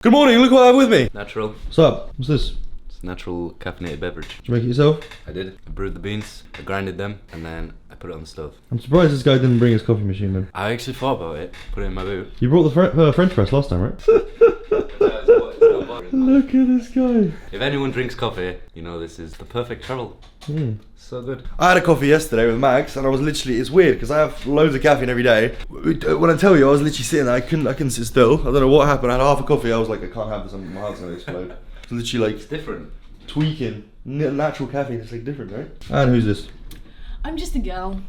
Good morning, look what I have with me. Natural. What's up? What's this? It's a natural caffeinated beverage. Did you make it yourself? I did. I brewed the beans, I grinded them, and then I put it on the stove. I'm surprised this guy didn't bring his coffee machine, man. I actually thought about it, put it in my boot. You brought the French press last time, right? Look at this guy. If anyone drinks coffee, you know this is the perfect travel. So good. I had a coffee yesterday with Max, and I was literally, it's weird because I have loads of caffeine every day. When I tell you, I was literally sitting there, I couldn't sit still. I don't know what happened. I had half a coffee, I was like, I can't have this, my heart's gonna explode. It's literally It's different. tweaking. Natural caffeine, it's like different, right? And who's this? I'm just a girl.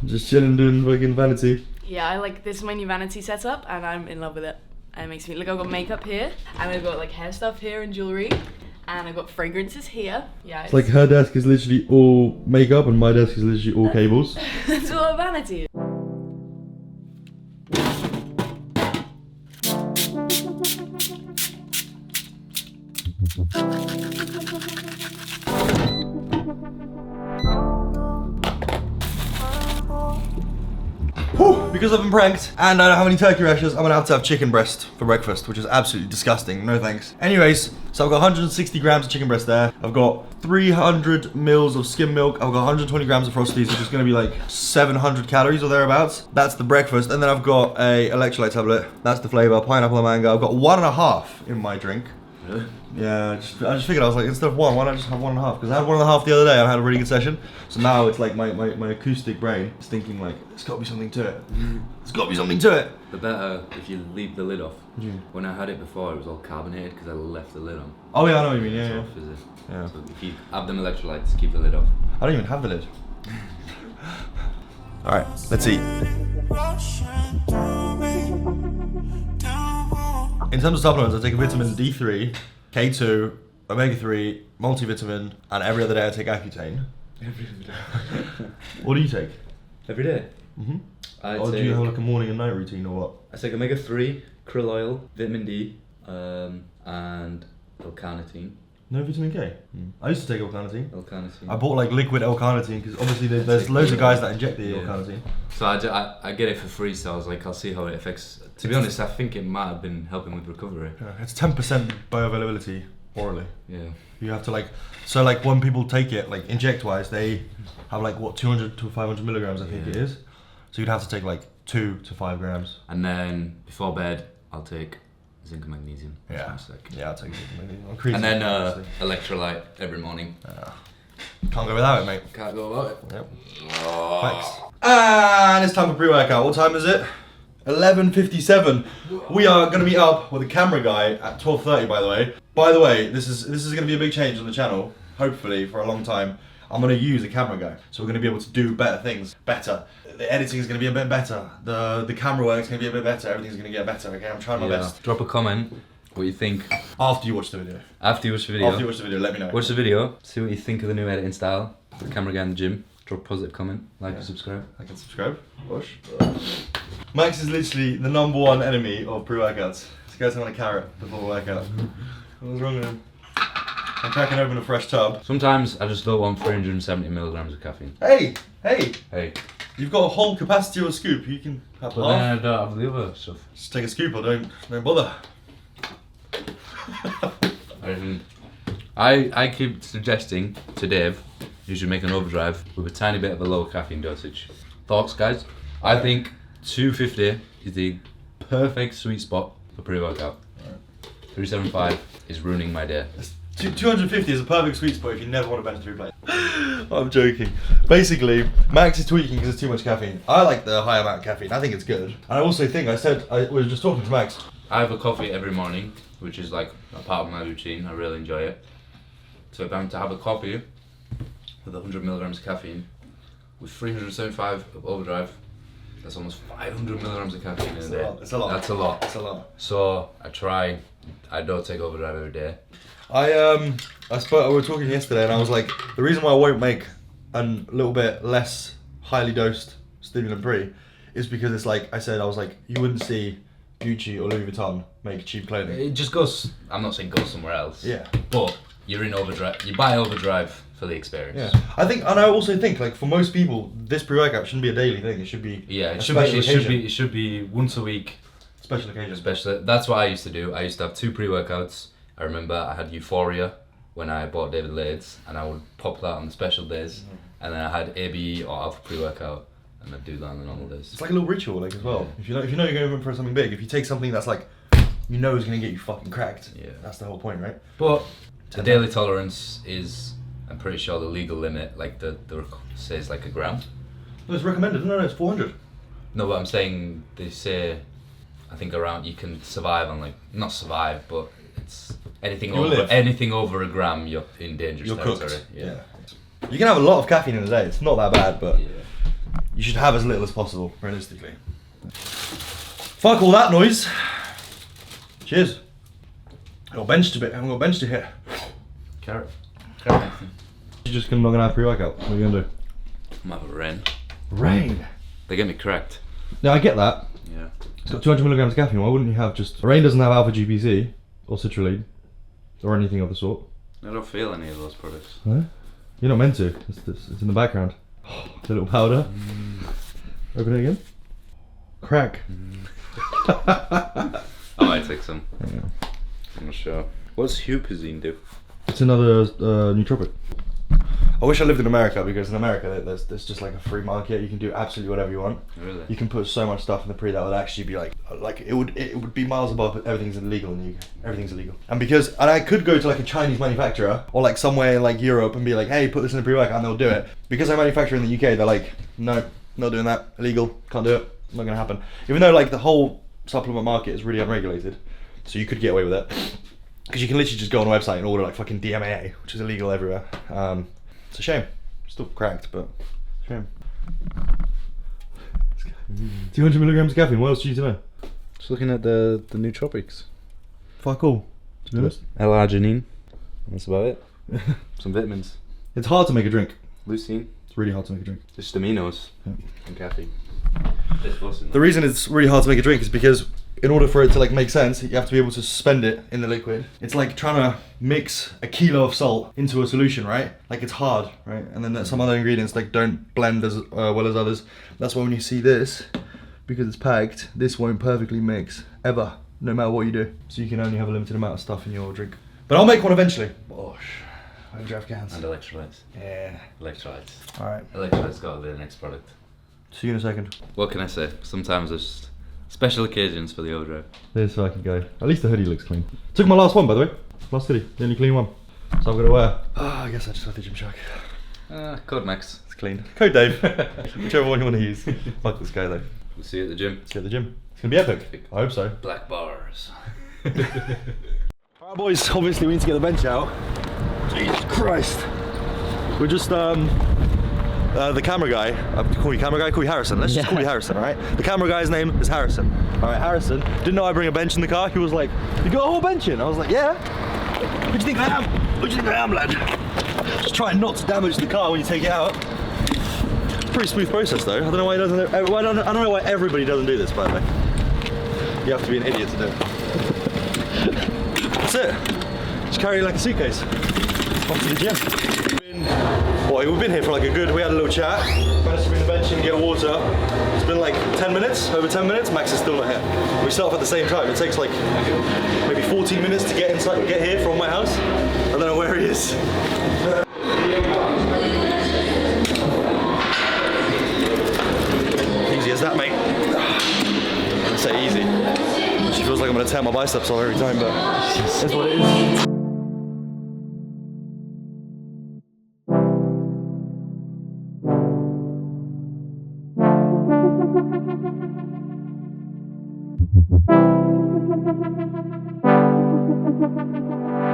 Just chilling, doing fucking vanity. Yeah, this is my new vanity setup and I'm in love with it. And it makes me, look, I've got makeup here and I've got hair stuff here and jewellery and I've got fragrances here. Yeah, It's like her desk is literally all makeup and my desk is literally all cables. That's what a vanity is. Because I've been pranked and I don't have any turkey rashers, I'm gonna have to have chicken breast for breakfast, which is absolutely disgusting. No thanks. Anyways, so I've got 160 grams of chicken breast there. I've got 300 mils of skim milk. I've got 120 grams of Frosties, which is gonna be 700 calories or thereabouts. That's the breakfast. And then I've got a electrolyte tablet. That's the flavor, pineapple and mango. I've got 1.5 in my drink. Really? Yeah, I just figured, I was like, instead of one, why not just have 1.5? Because I had 1.5 the other day and I had a really good session. So now it's like my acoustic brain is thinking there's gotta be something to it. There's gotta be something to it. The better if you leave the lid off. When I had it before, it was all carbonated because I left the lid on. Oh yeah, I know what you mean, yeah. Off, is it? Yeah. So if you have them electrolytes, keep the lid off. I don't even have the lid. Alright, let's eat. In terms of supplements, I take a vitamin D3, K2, omega-3, multivitamin, and every other day I take Accutane. Every day. What do you take? Every day? Or do you have a morning and night routine or what? I take omega-3, krill oil, vitamin D, and L-carnitine. No vitamin K? I used to take L-carnitine. L-carnitine. I bought liquid L-carnitine because obviously there's loads of guys that inject the L-carnitine. So I get it for free, so I was like, I'll see how it affects. To be honest, I think it might have been helping with recovery. Yeah, it's 10% bioavailability orally. Yeah. You have to when people take it, inject wise, they have 200 to 500 milligrams I think it is. So you'd have to take 2 to 5 grams. And then before bed, I'll take zinc and magnesium. Yeah. I'll take zinc and magnesium. And then electrolyte every morning. Can't go without it, mate. Can't go without it. Yep. Thanks. And it's time for pre-workout. What time is it? 11:57. We are going to meet up with a camera guy at 12:30. By the way, this is going to be a big change on the channel. Hopefully for a long time, I'm going to use a camera guy, so we're going to be able to do better things, better. The editing is going to be a bit better. The camera work is going to be a bit better. Everything's going to get better. Okay, I'm trying my best. Drop a comment. What you think After you watch the video. After you watch the video. After you watch the video, let me know. Watch the video. See what you think of the new editing style. The camera guy in the gym. Drop a positive comment. Like and subscribe. Like and subscribe. Wash. Max is literally the #1 enemy of pre-workouts. This guy's having a carrot before the workout. What's wrong with him? I'm cracking open a fresh tub. Sometimes I just don't want 370 milligrams of caffeine. Hey! You've got a whole capacity of a scoop. You can have But then I don't have the other stuff. Just take a scoop or don't bother. I keep suggesting to Dave you should make an overdrive with a tiny bit of a lower caffeine dosage. Thoughts, guys? I think 250 is the perfect sweet spot for pre-workout. 375 is ruining my day. 250 is a perfect sweet spot if you never want a better 3 plate. I'm joking. Basically, Max is tweaking because it's too much caffeine. I like the high amount of caffeine. I think it's good. And I also think, I was just talking to Max. I have a coffee every morning, which is a part of my routine. I really enjoy it. So if I'm to have a coffee with 100 milligrams of caffeine, with 375 of overdrive, that's almost 500 milligrams of caffeine in a day. It's a lot. That's a lot. It's a lot. So I don't take overdrive every day. we were talking yesterday and I was like, the reason why I won't make a little bit less highly dosed stimulant free is because it's I was like, you wouldn't see Gucci or Louis Vuitton make cheap clothing. It just goes, I'm not saying go somewhere else. Yeah. But you're in overdrive, you buy overdrive for the experience. Yeah. I also think for most people, this pre-workout shouldn't be a daily thing. It should be it should should be once a week. Special occasion. Especially, that's what I used to do. I used to have 2 pre-workouts. I remember I had Euphoria when I bought David Lade's, and I would pop that on the special days. And then I had ABE or Alpha pre-workout, and I'd do that on the normal days. It's like a little ritual, like as well. Yeah. If you know you're going for something big, if you take something that's like, you know is going to get you fucking cracked. Yeah. That's the whole point, right? But the daily tolerance is, I'm pretty sure the legal limit, like the says like a gram. No, it's recommended. No, it's 400. No, but I'm saying they say, I think around you can survive on like not survive, but it's anything over a gram, you're in dangerous territory. Cooked. Yeah. You can have a lot of caffeine in a day. It's not that bad, but you should have as little as possible, realistically. Fuck all that noise. Cheers. I got benched a bit. I haven't got benched to hit. Carrot. You're just not gonna have pre-workout. What are you gonna do? I'm having rain. Rain. They get me cracked. No, I get that. Yeah. It's got 200 milligrams of caffeine. Why wouldn't you have just? Rain doesn't have alpha GPC or citrulline or anything of the sort. I don't feel any of those products. Huh? You're not meant to. It's in the background. It's a little powder. Open it again. Crack. I might take some. Yeah. I'm not sure. What's Hupazine do? It's another nootropic. I wish I lived in America, because in America there's just like a free market. You can do absolutely whatever you want. Really? You can put so much stuff in the pre that would actually be like it would be miles above everything's illegal in the UK. Everything's illegal. And I could go to like a Chinese manufacturer or like somewhere in like Europe and be like, hey, put this in a pre-workout, and they'll do it. Because I manufacture in the UK, they're like, no, not doing that. Illegal. Can't do it. Not gonna happen. Even though like the whole supplement market is really unregulated, so you could get away with it. Because you can literally just go on a website and order like fucking DMAA, which is illegal everywhere. It's a shame. Still cracked, but shame. 200 milligrams of caffeine. What else do you need to know? Just looking at the nootropics. Fuck all, to be honest. L-arginine. That's about it. Some vitamins. It's hard to make a drink. Leucine. It's really hard to make a drink. Just aminos. Yeah. And caffeine. The reason it's really hard to make a drink is because in order for it to like make sense, you have to be able to suspend it in the liquid. It's like trying to mix a kilo of salt into a solution, right? Like it's hard, right? And then some other ingredients like don't blend as well as others. That's why when you see this, because it's packed, this won't perfectly mix ever, no matter what you do. So you can only have a limited amount of stuff in your drink. But I'll make one eventually. Bosh. Overdraft cans. And electrolytes. Yeah. Electrolytes. Alright. Electrolytes got to be the next product. See you in a second. What can I say? Sometimes there's special occasions for the overdrive. There's so I can go. At least the hoodie looks clean. Took my last one, by the way. Last hoodie, the only clean one. So I'm gonna wear. I guess I just wear the Gymshark. Code Max. It's clean. Code Dave. Whichever one you want to use. Fuck this guy though. We'll see you at the gym. See you at the gym. It's gonna be epic. I hope so. Black bars. Alright boys, obviously we need to get the bench out. Jesus Christ. We're just the camera guy, call you camera guy, call you Harrison. Let's just call you Harrison, alright? The camera guy's name is Harrison. Alright, Harrison didn't know I bring a bench in the car. He was like, you got a whole bench in? I was like, yeah. What do you think I am? What do you think I am, lad? Just trying not to damage the car when you take it out. Pretty smooth process though. I don't know why he doesn't. I don't know why everybody doesn't do this, by the way. You have to be an idiot to do it. That's it. Just carry it like a suitcase. Off to the gym. We've been here for like we had a little chat, managed to bring the bench in and get water. It's been like 10 minutes, over 10 minutes, Max is still not here. We set off at the same time. It takes like maybe 14 minutes to get inside, get here from my house. I don't know where he is. Easy as that, mate. I say easy. She feels like I'm gonna tear my biceps off every time, but it's what it is.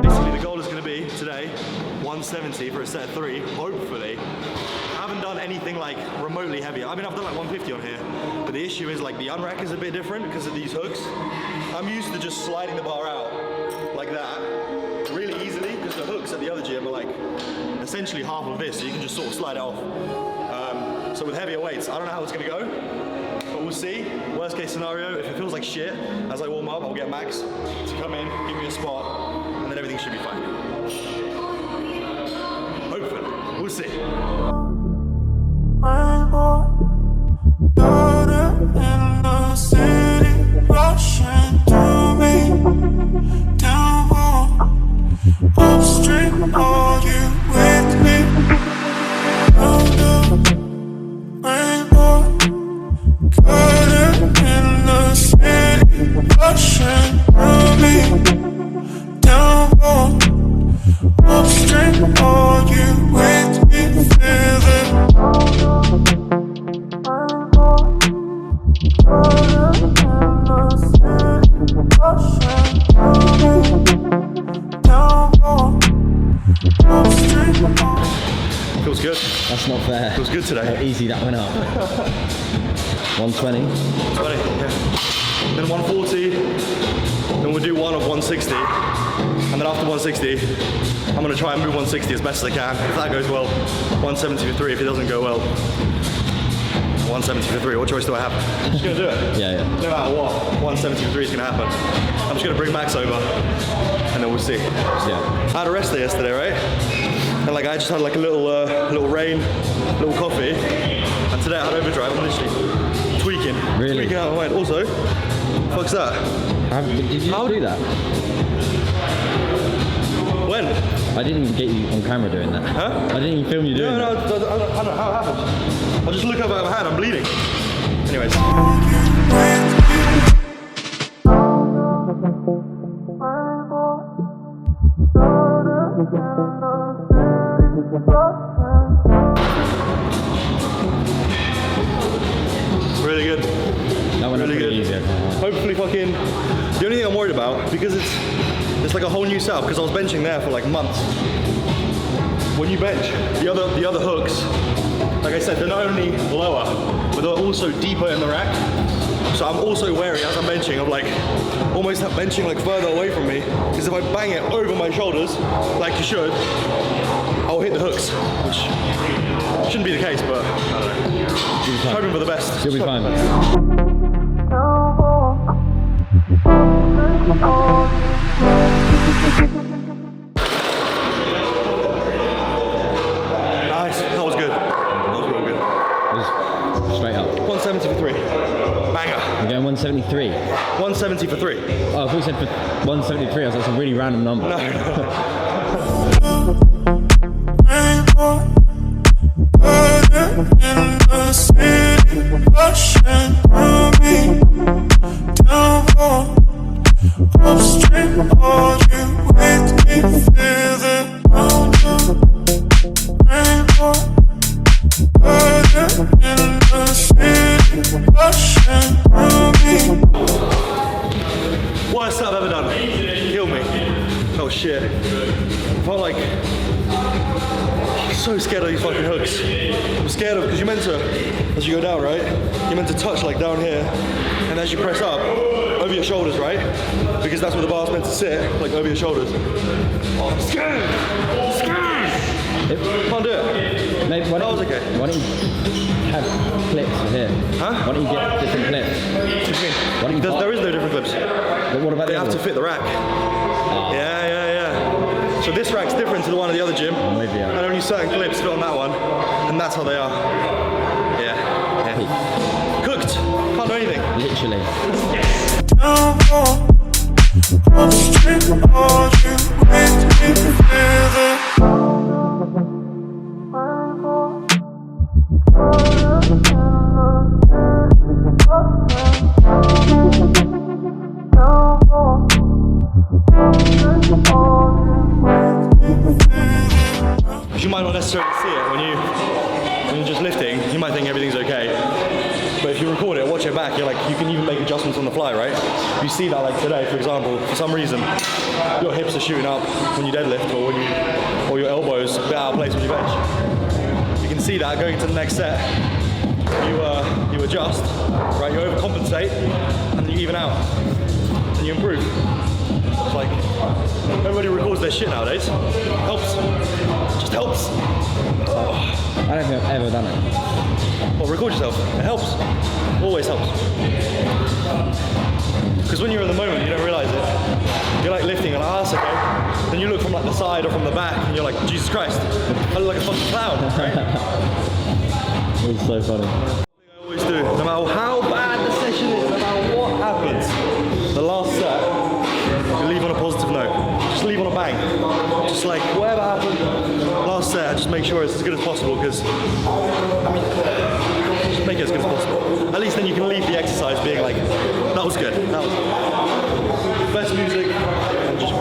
Basically the goal is going to be today 170 for a set of 3, hopefully. I haven't done anything like remotely heavier. I mean, I've done like 150 on here, but the issue is like the unrack is a bit different because of these hooks. I'm used to just sliding the bar out like that really easily because the hooks at the other gym are like essentially half of this, so you can just sort of slide it off. So with heavier weights, I don't know how it's going to go, but we'll see. Worst case scenario, if it feels like shit as I warm up, I'll get Max to come in, give me a spot, and then everything should be fine. Hopefully. We'll see. In the city, rushing. That's not fair. It was good today. How easy that went up. 120. 20, yeah. Then 140. Then we'll do one of 160. And then after 160, I'm gonna try and move 160 as best as I can. If that goes well, 170 for 3. If it doesn't go well, 170 for 3. What choice do I have? I'm just gonna do it. Yeah. No matter what, 170 for 3 is gonna happen. I'm just gonna bring Max over, and then we'll see. Yeah. I had a rest day yesterday, right? And like I just had like a little rain, little coffee, and today I had overdrive. I'm literally tweaking, tweaking out of my mind. Also, fuck's that? Did you do that? When? I didn't even get you on camera doing that. Huh? I didn't even film you doing that. I don't know how it happened. I just look up at my hand, I'm bleeding. Anyways. Really good. That went Really up pretty good. easy. Hopefully fucking, the only thing I'm worried about, because it's like a whole new setup, because I was benching there for like months. When you bench, the other hooks, like I said, they're not only lower, but they're also deeper in the rack. So I'm also wary as I'm benching of like, almost benching like further away from me, because if I bang it over my shoulders, like you should, I'll hit the hooks, which shouldn't be the case, but I don't know. Hoping for the best. You'll be fine. Nice, that was good. That was real good. Straight up. 170 for 3. Banger. You're going 173. 170 for 3. Oh, I thought you said for 173. I was like, that's a really random number. No. Worst I've ever done. Killed me. Oh shit. I felt like so scared of these fucking hooks. I'm scared of, because you're meant to, as you go down, right? You're meant to touch like down here, and as you press up, over your shoulders, right? Because that's where the bar's meant to sit, like over your shoulders. Oh, I'm scared! Scared! Can't do it. Maybe, That was okay. Why don't you have clips here? Huh? Why don't you get different clips? What do you mean? Why don't you There is no different clips. But what about They the have other to fit the rack. Yeah. So this rack's different to the one at the other gym. With you. And only certain clips fit on that one. And that's how they are. Yeah. Cooked. Can't do anything. Literally. You might not necessarily see it when you're just lifting. You might think everything's okay. But if you record it, watch it back, you're like, you can even make adjustments on the fly, right? You see that like today, for example, for some reason, your hips are shooting up when you deadlift, or your elbows a bit out of place when you bench. You can see that going into the next set. You adjust, right? You overcompensate, and you even out, and you improve. It's like, everybody records their shit nowadays. Helps. Just helps. Oh. I don't think I've ever done it. Well, record yourself. It helps. Always helps. Because when you're in the moment, you don't realise it. You're like lifting and like, oh, that's okay. Then you look from like the side or from the back and you're like, Jesus Christ, I look like a fucking clown, right? It was so funny. I always do. No matter how bad the session is, no matter what happens, the last set, you leave on a positive note. Just leave on a bang. Just like, whatever happened, last set, I just make sure it's as good as possible, because, just make it as good as possible. At least then you can leave the exercise being like, that was good, that was good. Best music, and just...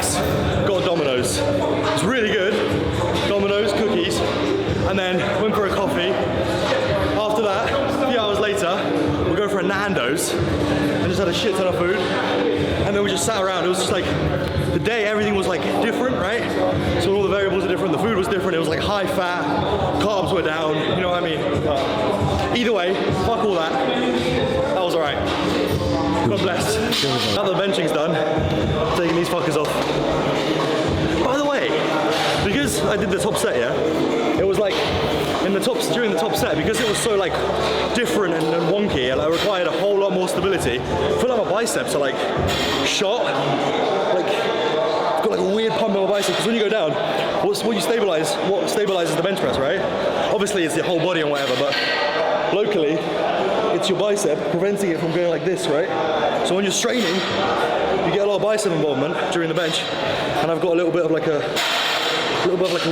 Max, got a Domino's. It's really good. Domino's, cookies, and then went for a coffee. After that, a few hours later, we'll go for a Nando's and just had a shit ton of food. And then we just sat around. It was just like, the day, everything was like different, right? So all the variables are different, the food was different, it was like high fat, carbs were down, you know what I mean? Either way, fuck all that. That was alright. God bless. Now that the benching's done, taking these fuckers off. By the way, because I did the top set, yeah, it was like, during the top set, because it was so like different and wonky, and I required a whole lot more stability, I feel like my biceps are like shot, like I've got like a weird pump in my bicep, because when you go down, what stabilizes the bench press, right? Obviously it's the whole body and whatever, but locally, it's your bicep preventing it from going like this, right? So when you're straining, you get a lot of bicep involvement during the bench, and I've got a little bit of like a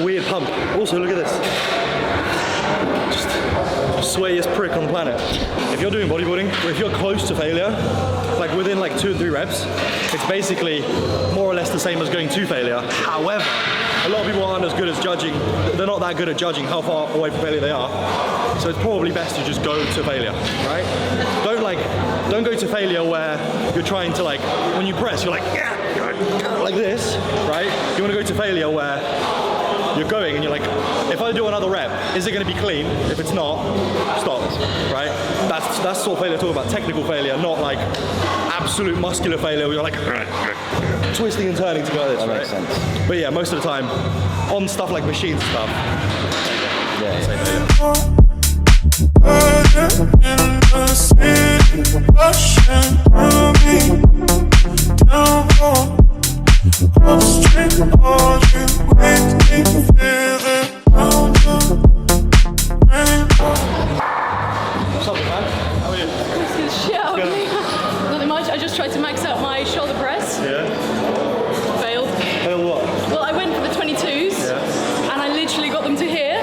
weird pump. Also, look at this. Just sweatiest prick on the planet. If you're doing bodybuilding, or if you're close to failure, like within like 2 or 3 reps, it's basically more or less the same as going to failure. However, a lot of people aren't as good as judging, they're not that good at judging how far away from failure they are. So it's probably best to just go to failure, right? Don't go to failure where you're trying to like, when you press, you're like, yeah, like this, right? You want to go to failure where you're going and you're like, if I do another rep, is it going to be clean? If it's not, stop, right? That's sort of failure, talking about technical failure, not like absolute muscular failure where you're like twisting and turning to go like this, That right? makes sense. But yeah, most of the time, on stuff like machines and stuff, Yeah. same failure. What's up, man? How are you? Shit out of me. Nothing much. I just tried to max out my shoulder press. Yeah. Failed. Fail what? Well, I went for the 22s, Yeah. and I literally got them to here.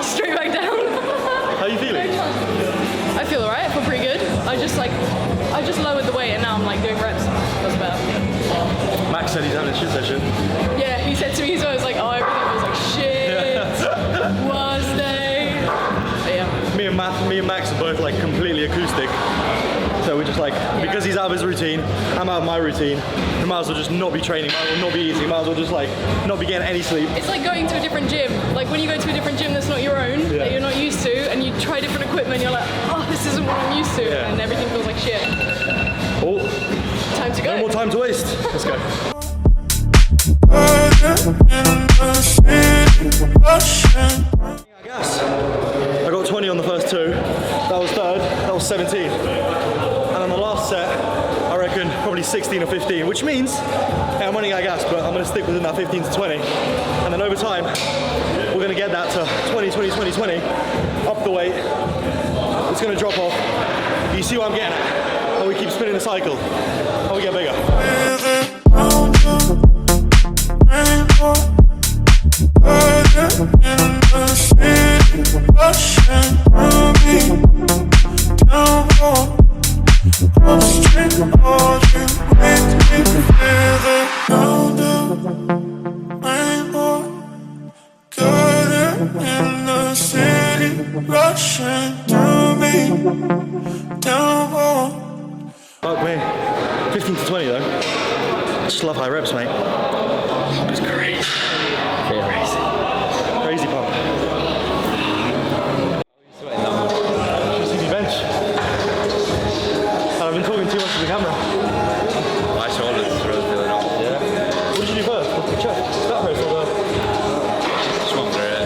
Straight back down. How are you feeling? I feel alright. I feel pretty good. I just lowered the weight, and now I'm like doing reps. That's better. Max said he's having a shit session. Yeah, he said to me, so I was like, oh, everything was like shit. Was they? But yeah. Me and Max are both like completely acoustic. So we're just like, because he's out of his routine, I'm out of my routine, we might as well just not be training, might as well not be eating, might as well just like not be getting any sleep. It's like going to a different gym. Like when you go to a different gym that's not your own, Yeah. that you're not used to, and you try different equipment, you're like, oh, this isn't what I'm used to, Yeah. and everything feels like shit. Oh, Time to go. no more time to waste. Let's go. I guess. I got 20 on the first 2. That was 3rd. That was 17. And on the last set, I reckon probably 16 or 15, which means hey, I'm running out of gas, but I'm going to stick within that 15 to 20. And then over time, we're going to get that to 20, 20, 20, 20. Up the weight. It's going to drop off. You see what I'm getting at? How we keep spinning the cycle. How we get bigger. Fuck me. 15 to 20 though. I just love high reps, mate. It's crazy. Crazy pump. Should see me bench. And I've been talking too much to the camera. My shoulders is really feeling up. Yeah. What did you do first? The chest? That press or the... Just went through it.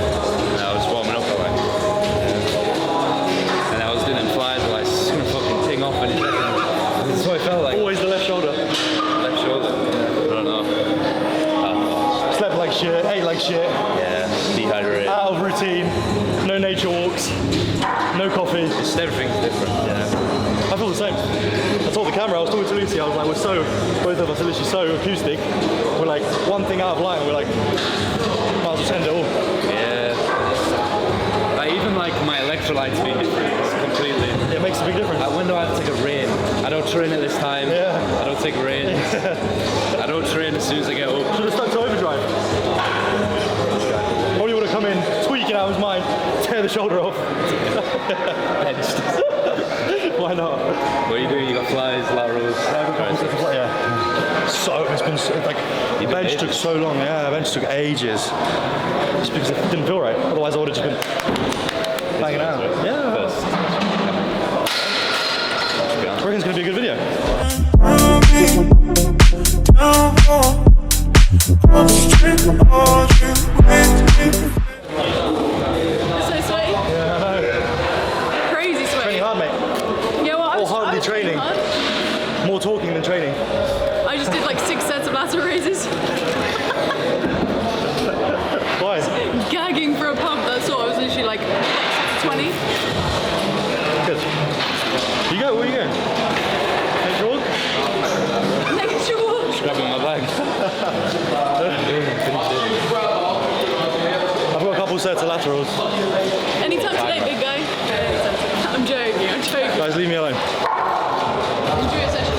And I was warming up that way. And I was doing them flies, like, it's gonna fucking ting off any second. That's what it felt like. Always the left shoulder. Left shoulder. I don't know. Slept like shit, ate like shit, Yeah, dehydrated. out of routine, no nature walks, no coffee. Just everything's different, you know. I feel the same. I told the camera, I was talking to Lucy, I was like, both of us are literally so acoustic. We're like, one thing out of line, we're like, might as well send it all. Yeah. Like, even like my electrolytes being different, it's completely. It makes a big difference. When do I have to take a rain? I don't train at this time. Yeah. I don't take rains. I don't train as soon as I get up. Should have stuck to overdrive. Probably would have come in, tweak it out of his mind, tear the shoulder off. Why not? What are you doing? You got flies, laterals. Yeah. So it's been like the bench took so long. Yeah, the bench took ages. Just because it didn't feel right. Otherwise, I would have just been banging out. Yeah. I reckon it's gonna be a good video. So sweaty. Yeah, I know. Crazy sweaty. Training hard, mate. Yeah, well, I was hardly training. hard. More talking than training. I just did like 6 sets of lateral raises. Why? Gagging for a pump, that's all. I was literally like 20. Good. You go, where are you going? Nature walk? Nature walk. Grabbing my bag. I've got a couple sets of laterals. Anytime today, big guy. I'm joking, I'm joking. Guys, leave me alone. Enjoy your session.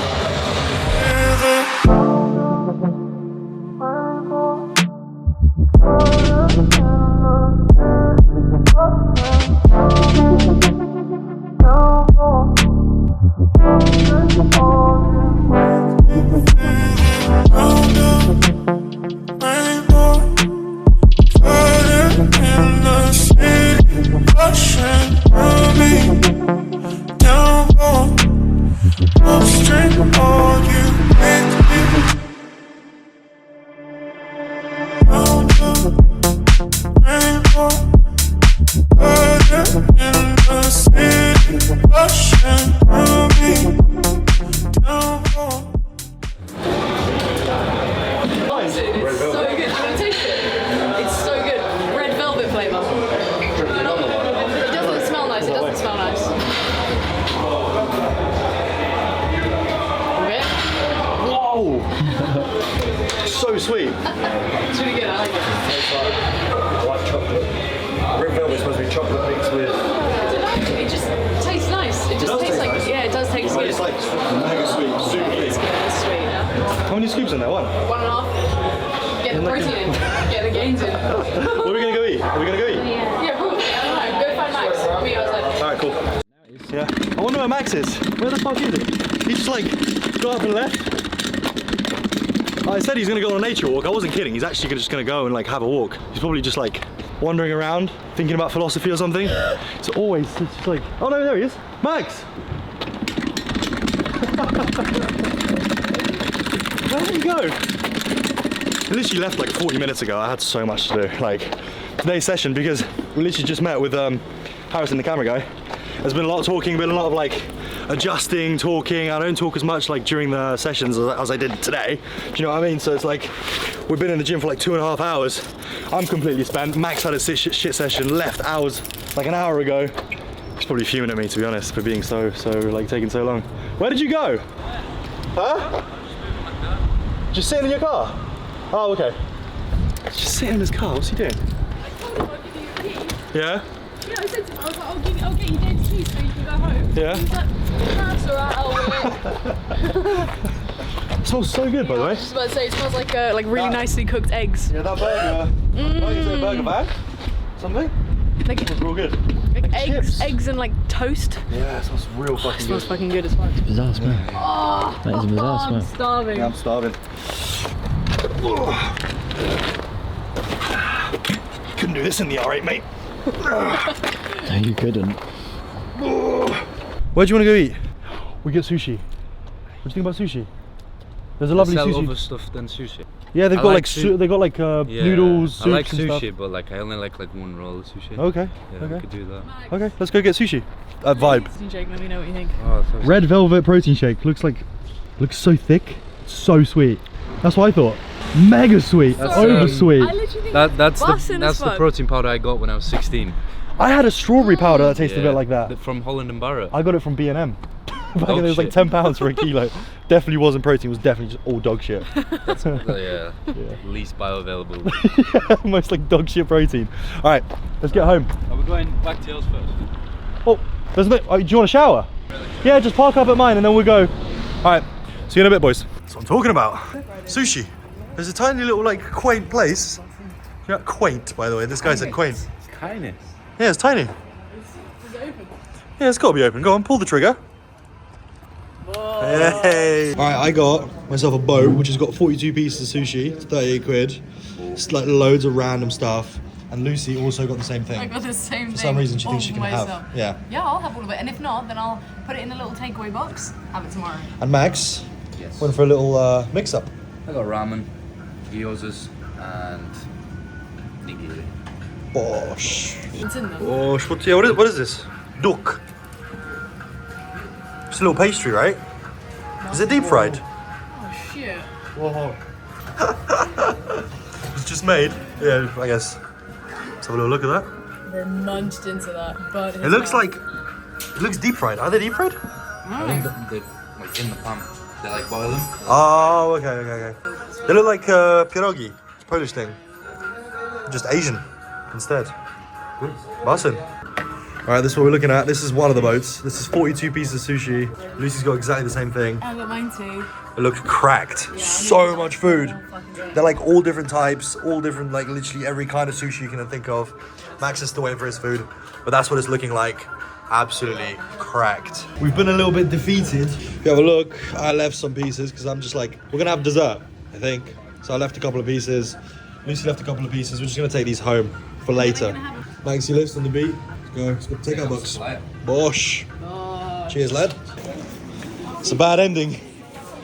It's so good. You want to taste it? It's so good. Red velvet flavour. It doesn't smell nice. It doesn't smell nice. Okay. Whoa! So sweet. It's really good. I like it. White chocolate. Red velvet's supposed to be chocolate mixed with. I don't know. It just tastes nice. It just tastes like nice. yeah. It does taste good. It's like mega sweet, super It's sweet. good. It's sweet. Yeah. How many scoops in there? One. 1.5. Get the protein in. Get the gains in. What are we gonna go eat? Are we gonna go eat? Yeah, probably. I don't know. Go find Max. I'll be outside. Alright, cool. Yeah. I wonder where Max is. Where the fuck is he? He just like got up and left. I said he's gonna go on a nature walk. I wasn't kidding. He's actually just gonna go and like have a walk. He's probably just like wandering around, thinking about philosophy or something. It's just like, oh no, there he is. Max! Where did he go? I literally left like 40 minutes ago. I had so much to do. Like today's session, because we literally just met with Harrison, the camera guy. There's been a lot of talking, been a lot of like adjusting, talking. I don't talk as much like during the sessions as I did today. Do you know what I mean? So it's like we've been in the gym for like 2.5 hours. I'm completely spent. Max had a shit session, left hours, like an hour ago. He's probably fuming at me, to be honest, for being so like taking so long. Where did you go? Huh? Just sitting in your car? Oh, okay. Just sitting in his car. What's he doing? I told him I'll give you a key. Yeah. Yeah, I said to him, I was like, I'll get you Dave's keys so you can go home. Yeah. He was like, that's alright, I'll wait. It smells so good, by the I way. was just about to say, it smells like really nicely cooked eggs. Yeah, that burger. Oh, is it a burger bag? Something? Like, It's real good. like chips. eggs and like toast. Yeah, it smells real fucking It smells good. fucking good as well. Bizarre smell. Oh, That is a bizarre I'm smell. starving. Yeah, I'm starving. Couldn't do this in the R8, mate. No, you couldn't. Where do you want to go eat? We get sushi. What do you think about sushi? There's a lovely Sell sushi. other stuff than sushi. Yeah, they've I got like they got like Yeah, noodles, soups I like and sushi, stuff. but like I only like one roll of sushi. Okay. Yeah, we Okay. could do that. Okay. Let's go get sushi. Vibe. Jake, let me know what you think. Oh, that sounds Red velvet protein shake. Looks so thick, so sweet. That's what I thought. Mega sweet, That's, over sweet. I literally think that's bussin' as the fuck. protein powder I got when I was 16. I had a strawberry powder that tasted a bit like that. From Holland and Barrett. I got it from B&M. Back Oh, then it was like shit. £10 for a kilo. Definitely wasn't protein, it was definitely just all dog shit. Yeah, least bioavailable. Yeah, almost like dog shit protein. Alright, let's get home. Are we going back to yours first? Oh, there's no, do you want a shower? Yeah, just park up at mine and then we'll go. Alright, see you in a bit, boys. That's what I'm talking about. Sushi. There's a tiny little, like, quaint place. Yeah, quaint, by the way. This guy said quaint. Kindness. Yeah, it's tiny. Is it open? Yeah, it's got to be open. Go on, pull the trigger. Hey! Alright, I got myself a boat, which has got 42 pieces of sushi. It's 38 quid. It's like loads of random stuff. And Lucy also got the same thing. I got the same thing. For some reason, she thinks she can myself. have. Yeah. Yeah, I'll have all of it. And if not, then I'll put it in a little takeaway box. Have it tomorrow. And Max Yes. went for a little mix-up. I got ramen, gyozas, and nigiri. Bosh. What's in them? Bosh. What is this? Duck. It's a little pastry, right? Is it deep fried? Oh, shit. Whoa. It's just made. Yeah, I guess. Let's have a little look at that. We're munched into that. But It looks deep fried. Are they deep fried? I think they're like in the pan. They like boil them. Oh, okay. They look like pierogi, Polish thing. Just Asian instead. Bussin'. Alright, this is what we're looking at. This is one of the boats. This is 42 pieces of sushi. Lucy's got exactly the same thing. I got mine too. It looks cracked. So much food. They're like all different types, all different, like literally every kind of sushi you can think of. Max is still waiting for his food, but that's what it's looking like. Absolutely cracked. We've been a little bit defeated. If you have a look, I left some pieces because I'm just like, we're gonna have dessert, I think. So I left a couple of pieces. Lucy left a couple of pieces. We're just gonna take these home for later. Maxielifts on the beat. Let's go take our books. Bosh. Cheers, lad. It's a bad ending.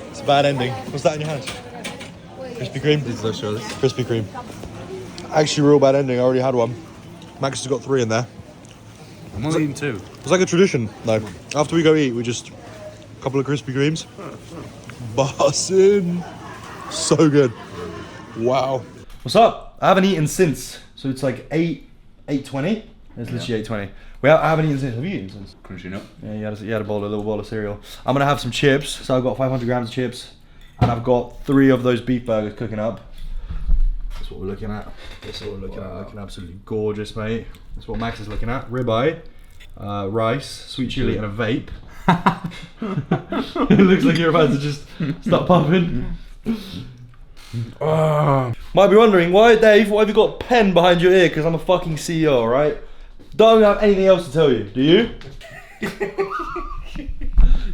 It's a bad ending. What's that in your hand? Krispy Kreme? These are shirts. Krispy Kreme. Actually, real bad ending. I already had one. Max has got 3 in there. I'm only eating 2. It's like a tradition, though. After we go eat, we just a couple of Krispy Kremes. Bussin'. So good. Wow. What's up? I haven't eaten since. So it's like 8:20. It's literally 8:20. I haven't eaten since. Have you eaten since? Crunchy nut. Yeah, you had a little bowl of cereal. I'm gonna have some chips. So I've got 500 grams of chips, and I've got 3 of those beef burgers cooking up. That's what we're looking at. That's what we're looking at. Looking absolutely gorgeous, mate. That's what Max is looking at. Ribeye, rice, sweet chili, and a vape. It looks like you're about to just start pumping. Might be wondering, why, Dave, why have you got a pen behind your ear? Because I'm a fucking CEO, alright? Don't have anything else to tell you, do you?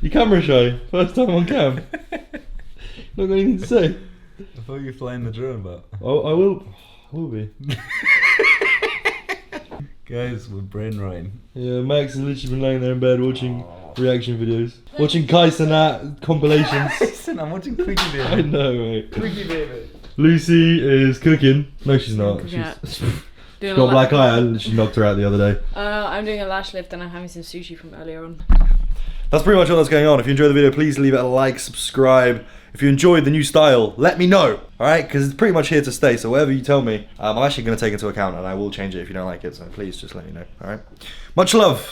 You camera shy, first time on cam. Not got anything to say. I thought you were flying the drone, but... Oh, I will be. Guys, we're brain rotting. Yeah, Max has literally been laying there in bed watching reaction videos. Watching Kais and that compilations. Listen, I'm watching Quickie Baby. I know, mate. Quickie Baby. Lucy is cooking. No, she's not. Yeah. She's got a black eye. I literally knocked her out the other day. I'm doing a lash lift and I'm having some sushi from earlier on. That's pretty much all that's going on. If you enjoyed the video, please leave it a like, subscribe. If you enjoyed the new style, let me know. Alright, because it's pretty much here to stay. So whatever you tell me, I'm actually going to take into account, and I will change it if you don't like it. So please just let me know. Alright. Much love.